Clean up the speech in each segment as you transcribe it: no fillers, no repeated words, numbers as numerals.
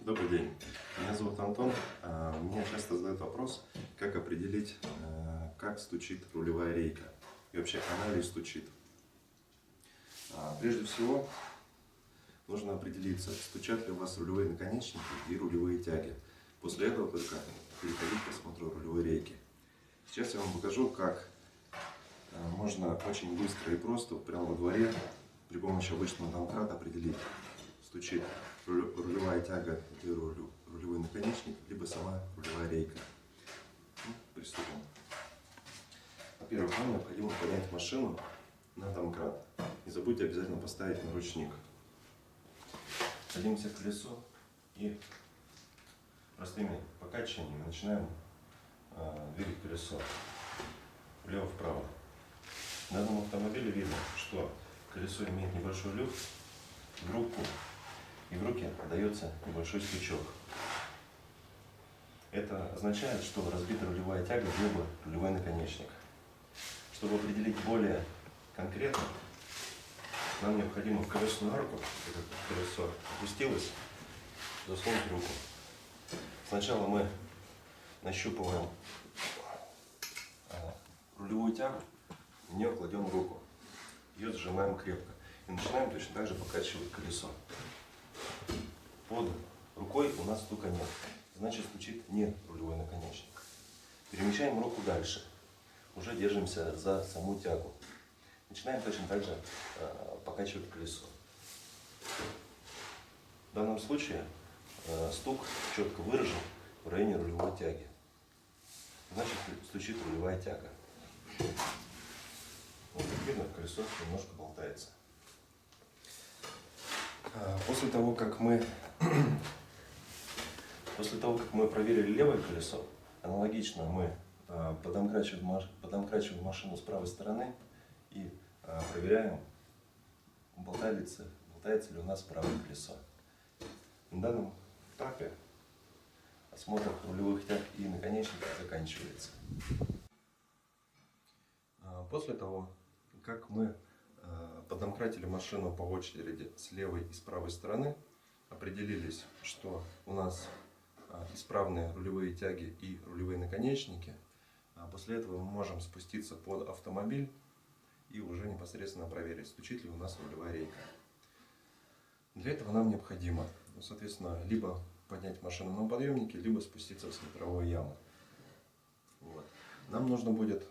Добрый день, меня зовут Антон. Мне часто задают вопрос, как определить, как стучит рулевая рейка и вообще она ли стучит. Прежде всего нужно определиться, стучат ли у вас рулевые наконечники и рулевые тяги. После этого только переходить к осмотру рулевой рейки. Сейчас я вам покажу, как можно очень быстро и просто прямо во дворе при помощи обычного домкрата определить, стучит рулевая тяга и рулевой наконечник, либо сама рулевая рейка. Приступим. Во-первых, нам необходимо поднять машину на домкрат. Не забудьте обязательно поставить наручник. Садимся в колесо и простыми покачиваниями начинаем двигать колесо влево-вправо. На этом автомобиле видно, что колесо имеет небольшой люфт в руку, и в руке дается небольшой стучок. Это означает, что разбита рулевая тяга, либо рулевой наконечник. Чтобы определить более конкретно, нам необходимо в колесную арку, это колесо опустилось, засунуть руку. Сначала мы нащупываем рулевую тягу, в нее кладем руку, ее сжимаем крепко и начинаем точно так же покачивать колесо. Под рукой у нас стука нет, значит стучит не рулевой наконечник. Перемещаем руку дальше, уже держимся за саму тягу. Начинаем точно так же покачивать колесо. В данном случае стук четко выражен в районе рулевой тяги, значит стучит рулевая тяга. Вот как видно, колесо немножко болтается. После того, как мы проверили левое колесо, аналогично мы подомкрачиваем машину с правой стороны и проверяем, болтается ли у нас правое колесо. На данном этапе осмотр рулевых тяг и наконечников заканчивается. После того, как мы подомкратили машину по очереди с левой и с правой стороны, определились, что у нас исправные рулевые тяги и рулевые наконечники, после этого мы можем спуститься под автомобиль и уже непосредственно проверить, стучит ли у нас рулевая рейка. Для этого нам необходимо, соответственно, либо поднять машину на подъемнике, либо спуститься в смотровую яму. Вот. Нам нужно будет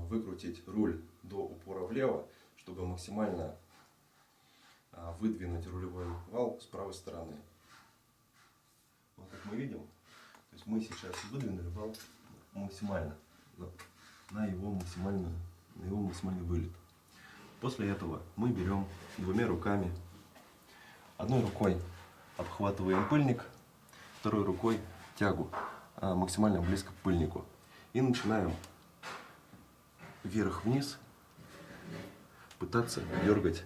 выкрутить руль до упора влево, чтобы максимально выдвинуть рулевой вал с правой стороны. Вот как мы видим, то есть мы сейчас выдвинули вал максимально, на его максимальный вылет. После этого мы берем двумя руками, одной рукой обхватываем пыльник, второй рукой тягу максимально близко к пыльнику. И начинаем вверх-вниз пытаться дергать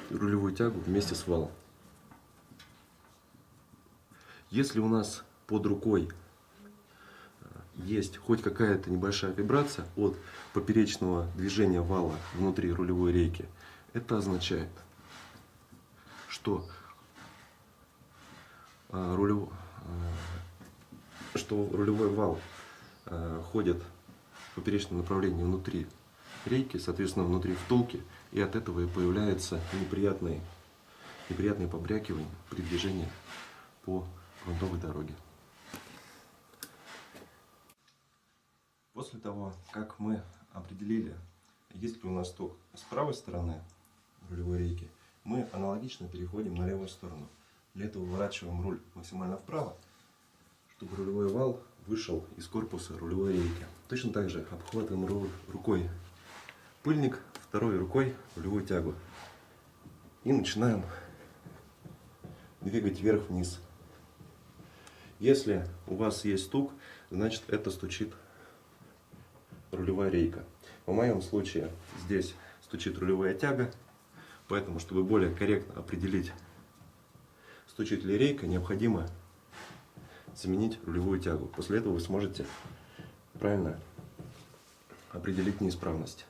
рулевую тягу вместе с валом. Если у нас под рукой есть хоть какая-то небольшая вибрация от поперечного движения вала внутри рулевой рейки, это означает, что рулевой вал ходит в поперечном направлении внутри рейки, соответственно внутри втулки, и от этого и появляется неприятные побрякивания при движении по грунтовой дороге. После того, как мы определили, есть ли у нас стук с правой стороны рулевой рейки, мы аналогично переходим на левую сторону. Для этого выворачиваем руль максимально вправо, чтобы рулевой вал вышел из корпуса рулевой рейки. Точно так же обхватываем рукой пыльник, второй рукой рулевую тягу. И начинаем двигать вверх-вниз. Если у вас есть стук, значит это стучит рулевая рейка. В моем случае здесь стучит рулевая тяга, поэтому, чтобы более корректно определить, стучит ли рейка, необходимо заменить рулевую тягу. После этого вы сможете правильно определить неисправность.